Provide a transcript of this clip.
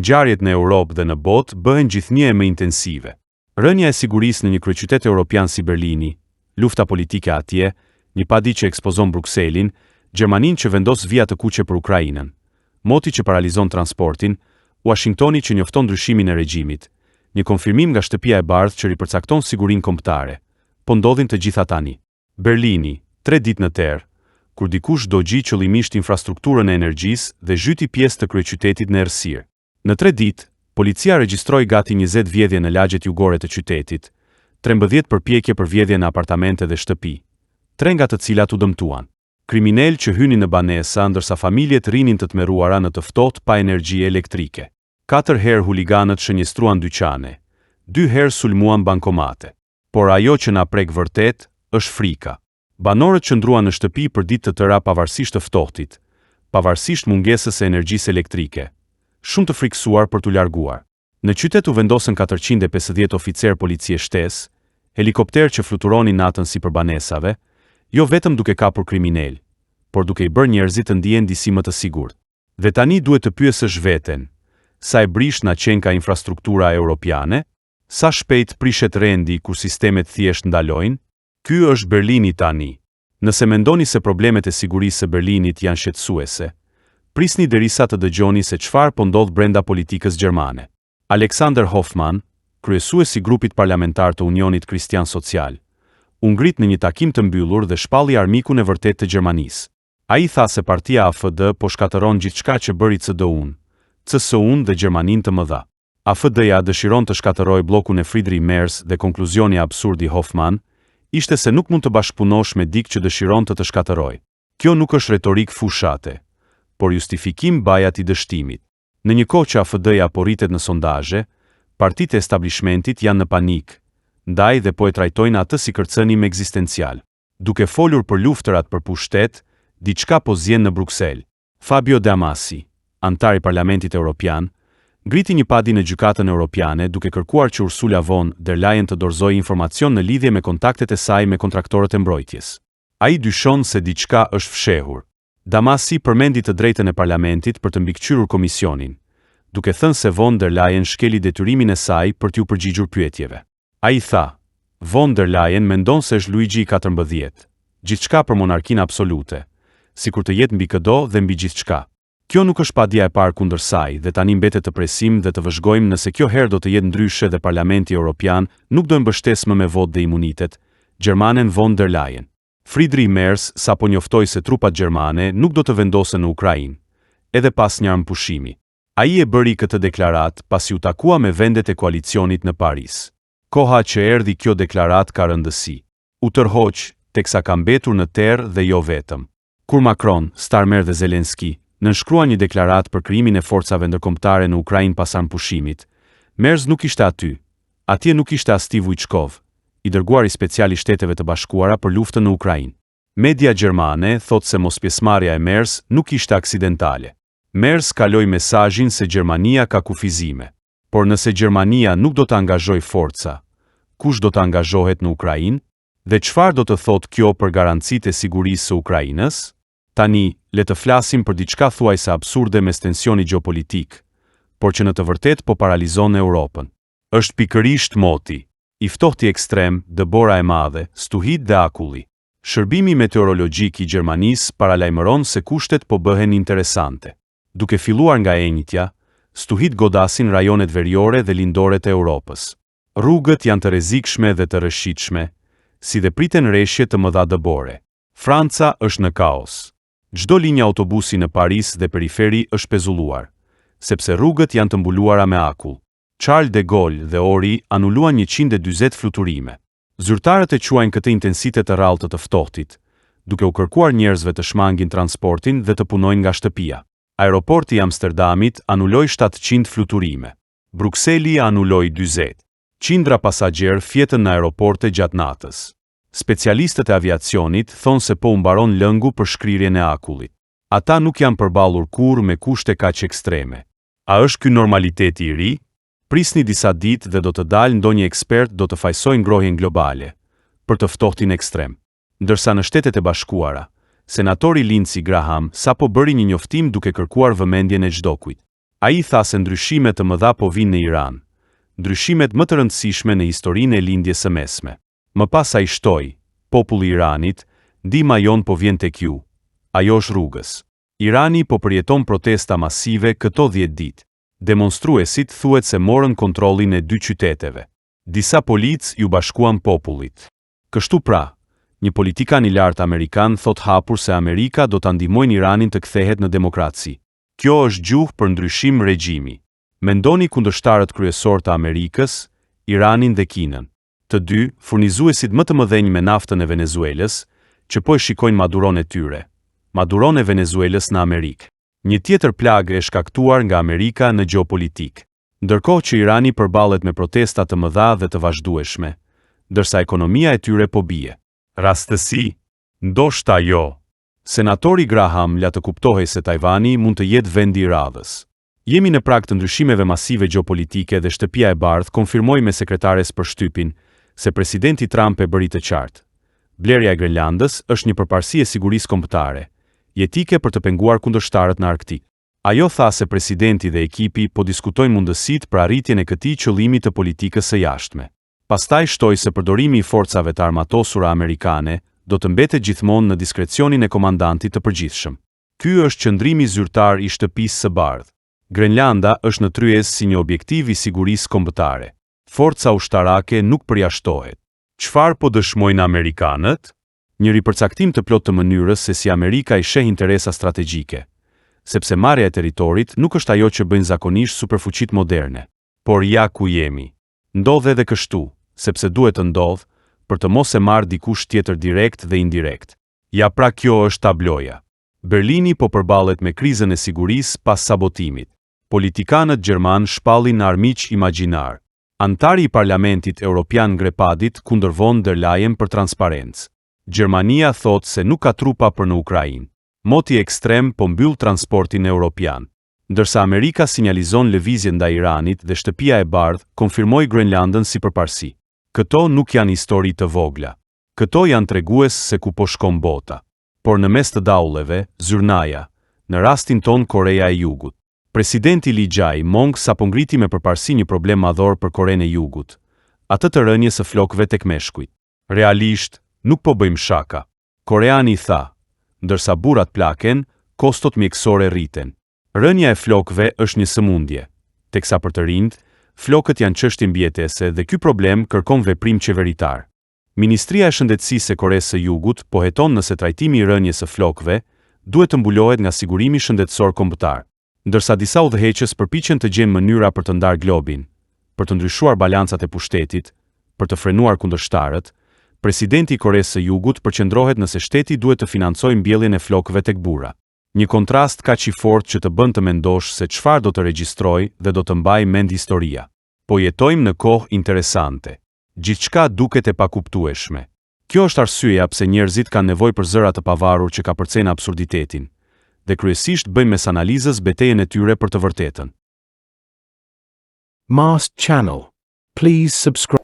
Ngjarjet në Europë dhe në botë bëhen gjithnjë e më intensive. Rënja e sigurisë në një kryeqytet evropian si Berlini, lufta politike atje, një padi që ekspozon Brukselin, Gjermaninë që vendos vija të kuqe për Ukrainën, moti që paralizon transportin, Washingtoni që njofton ndryshimin e regjimit, një konfirmim nga shtëpia e bardhë që ripërcakton sigurinë kombëtare. Po ndodhin të gjitha tani. Berlini, 3 ditë në terr, kur dikush dogji qëllimisht infrastrukturën e energjisë dhe zhyti pjesë të kryeqytetit në errësirë. Në 3 ditë, policia regjistroi gati 20 vjedhje në lagjet jugore të qytetit, 13 përpjekje për vjedhje në apartamente dhe shtëpi, 3 nga të cilat u dëmtuan. Kriminal që hynin në banesa ndërsa familjet rinin të tmerruara në të ftohtë pa energji elektrike. 4 herë huliganët shënjestruan dyqane, 2 herë sulmuan bankomate. Por ajo që na prek vërtet është frika. Banorët qëndruan në shtëpi për ditë të tëra pavarësisht të ftohtit, pavarësisht mungesës së energjisë elektrike, shumë të frikësuar për t'u larguar. Në qytet u vendosën 450 oficer policie shtesë, helikopter që fluturonin natën sipër banesave, jo vetëm duke kapur kriminal, por duke i bërë njerëzit të ndihen disi më të sigurt. Dhe tani duhet të pyesësh veten, sa e brish na qen ka infrastruktura europiane? Sa shpejt prishet rendi kur sistemet thjesht ndalojnë? Ky është Berlini tani. Nëse mendoni se problemet e sigurisë së Berlinit janë shqetësuese, prisni derisa të dëgjoni se çfarë po ndodh brenda politikës gjermane. Alexander Hoffmann, kryesuesi i grupit parlamentar të Unionit Kristian Social, u ngrit në një takim të mbyllur dhe shpalli armikun e vërtet të Gjermanisë. Ai tha se partia AfD po shkatëron gjithçka që bëri CDU-n, CSU-n dhe Gjermaninë të mëdha. AfD-ja dëshiron të shkatërrojë bllokun e Friedrich Merz dhe konkluzioni absurd i Hoffmann ishte se nuk mund të bashkëpunosh me dikë që dëshiron të shkatërrojë. Kjo nuk është retorik fushate, por justifikim bajat i dështimit. Në një kohë që AfD-ja po rritet në sondazhe, partitë e establishmentit janë në panik, ndaj dhe po e trajtojnë atë si kërcënim ekzistencial. Duke folur për luftërat për pushtet, diçka po zjen në Bruksel. Fabio De Masi, antar i Parlamentit Evropian, ngriti një padi në gjykatën europiane duke kërkuar që Ursula von der Leyen të dorëzojë informacion në lidhje me kontaktet e saj me kontraktorët e mbrojtjes. Ai dyshon se diçka është fshehur. Damasi përmendi të drejtën e parlamentit për të mbikëqyrur komisionin, duke thënë se von der Leyen shkeli detyrimin e saj për t'u përgjigjur pyetjeve. Ai tha, von der Leyen mendon se është Luigi XIV, gjithçka për monarkinë absolute, sikur të jetë mbi çdo dhe mbi gjithçka. Kjo nuk është padia e parë kundër saj dhe tani mbetet të presim dhe të vëzhgojmë nëse kjo herë do të jetë ndryshe dhe Parlamenti Evropian nuk do mbështesë më me votë dhe imunitet Gjermanen von der Leyen. Friedrich Merz sapo njoftoi se trupat gjermane nuk do të vendosen në Ukrainë, edhe pas një armëpushimi. Ai e bëri këtë deklarat pasi u takua me vendet e koalicionit në Paris. Koha që erdhi kjo deklarat ka rëndësi. U tërhoq, teksa ka mbetur në terr dhe jo vetëm. Kur Macron, Starmer dhe Zelensky nënshkruan një deklarat për krijimin e forcave ndërkombëtare në Ukrainë pas armëpushimit, Merz nuk ishte aty. Atje nuk ishte as Steve Witkow, i dërguari special i Shteteve të Bashkuara për luftën në Ukrainë. Media gjermane thotë se mospjesmarrja e Merz nuk ishte aksidentale. Merz kaloi mesazhin se Gjermania ka kufizime. Por nëse Gjermania nuk do të angazhojë forca, kush do të angazhohet në Ukrainë? Dhe çfarë do të thotë kjo për garancitë e sigurisë së Ukrainës? Tani, le të flasim për diçka thuajse absurde mes tensioni gjeopolitik, por që në të vërtetë po paralizon Europën. Është pikërisht moti, i ftohti ekstrem, dëbora e madhe, stuhit dhe akulli. Shërbimi meteorologjik i Gjermanisë paralajmëron se kushtet po bëhen interesante. Duke filluar nga enjtja, stuhit godasin rajonet veriore dhe lindore të Europës. Rrugët janë të rrezikshme dhe të rrëshitshme, si dhe priten rreshje të mëdha dëbore. Franca është në kaos. Çdo linjë autobusi në Paris dhe periferi është pezulluar, sepse rrugët janë të mbuluara me akull. Charles de Gaulle dhe Ori anuluan 140 fluturime. Zyrtarët e quajnë këtë intensitet të rrallë të ftohtit, duke u kërkuar njerëzve të shmangin transportin dhe të punojnë nga shtëpia. Aeroporti i Amsterdamit anuloi 700 fluturime. Brukseli anuloi 40. Qindra pasagjerë fjetën në aeroporte gjatë natës. Specialistët e aviacionit thonë se po u mbaron lëngu për shkrirjen e akullit. Ata nuk janë përballur kurrë me kushte kaq ekstreme. A është ky normaliteti i ri? Prisni disa ditë dhe do të dalë ndonjë ekspert do të fajsojë ngrohjen globale për të ftohtin ekstrem. Ndërsa në Shtetet e Bashkuara, senatori Lindsey Graham sapo bëri një njoftim duke kërkuar vëmendjen e çdo kujt. Ai tha se ndryshimet të mëdha po vinë në Iran, ndryshimet më të rëndësishme në historinë e lindjes së mesme. Më pas ai shtoi, populli i Iranit, ndihma jon po vjen tek ju. Ajo është rrugës. Irani po përjeton protesta masive këto 10 ditë. Demonstruesit thuhet se morën kontrollin e 2 qyteteve. Disa polic ju bashkuan popullit. Kështu pra, një politikan i lartë amerikan thot hapur se Amerika do ta ndihmojnë Iranin të kthehet në demokraci. Kjo është gjuhë për ndryshim regjimi. Mendoni kundërshtarët kryesor të Amerikës, Iranin dhe Kinën. Të dy, furnizuesit më të mëdhenj me naftën e Venezuelës, që po e shikojnë Maduron e tyre. Maduron e Venezuelës në Amerikë. Një tjetër plagë e shkaktuar nga Amerika në gjeopolitik. Ndërkohë që Irani përballet me protesta të mëdha dhe të vazhdueshme, ndërsa ekonomia e tyre po bie. Rastësi? Ndoshta jo. Senatori Graham la të kuptohej se Tajvani mund të jetë vendi i radhës. Jemi në prag të ndryshimeve masive gjeopolitike dhe Shtëpia e Bardhë konfirmoi me sekretares për shtypin se presidenti Trump e bëri të qartë. Blerja e Grenlandës është një përparësi e sigurisë kombëtare, jetike për të penguar kundërshtarët në Arktik. Ajo tha se presidenti dhe ekipi po diskutojnë mundësitë për arritjen e këtij qëllimi të politikës së jashtme. Pastaj shtoi se përdorimi i forcave të armatosura amerikane do të mbetet gjithmonë në diskrecionin e komandantit të përgjithshëm. Ky është qëndrimi zyrtar i Shtëpisë së Bardhë. Grenlanda është në tryezë si një objektiv i sigurisë kombëtare. Forca ushtarake nuk përjashtohet. Çfarë po dëshmojnë amerikanët? Një ripërcaktim të plotë të mënyrës se si Amerika i sheh interesa strategjike, sepse marrja e territorit nuk është ajo që bëjnë zakonisht superfuqitë moderne. Por ja ku jemi. Ndodh edhe kështu, sepse duhet të ndodh, për të mos e marrë dikush tjetër direkt dhe indirekt. Ja pra kjo është tabloja. Berlini po përballet me krizën e sigurisë pas sabotimit. Politikanët gjerman shpallin në armiq imagjinar. Antari i Parlamentit Evropian Grepadit kundër von der Leyen për transparencë. Gjermania thot se nuk ka trupa për në Ukrainë. Moti ekstrem po mbyll transportin evropian. Ndërsa Amerika sinjalizon lëvizje ndaj Iranit dhe Shtëpia e Bardhë konfirmoi Grenlandën si përparësi. Këto nuk janë histori të vogla. Këto janë tregues se ku po shkon bota. Por në mes të daulleve, zyrnaja, në rastin ton Korea e Jugut. Presidenti Lee Jae-myung sapo ngriti me përparësi një problem madhor për Korenë e Jugut, atë të rënies së flokëve tek meshkujt. Realisht, nuk po bëjmë shaka. Koreani tha, ndërsa burrat plaken, kostot mjekësore rriten. Rënja e flokëve është një sëmundje, teksa për të rinjt, flokët janë çështje mbijetese dhe ky problem kërkon veprim qeveritar. Ministria e Shëndetësisë e Koresë së Jugut po heton nëse trajtimi i rënjes së flokëve duhet të mbulohet nga sigurimi shëndetësor kombëtar. Ndërsa disa udhëheqës përpiqen të gjejnë mënyra për të ndarë globin, për të ndryshuar balancat e pushtetit, për të frenuar kundërshtarët, presidenti i Koresë së Jugut përqendrohet nëse shteti duhet të financojë mbjelljen e flokëve tek burra. Një kontrast kaq i fortë që të bën të mendosh se çfarë do të regjistrojë dhe do të mbajë mend historia. Po jetojmë në kohë interesante. Gjithçka duket e pakuptueshme. Kjo është arsyeja pse njerëzit kanë nevojë për zëra të pavarur që ka përcejnë absurditetin, dhe kryesisht bëjnë mes analizës betejën e tyre për të vërtetën. Mast Channel. Please subscribe.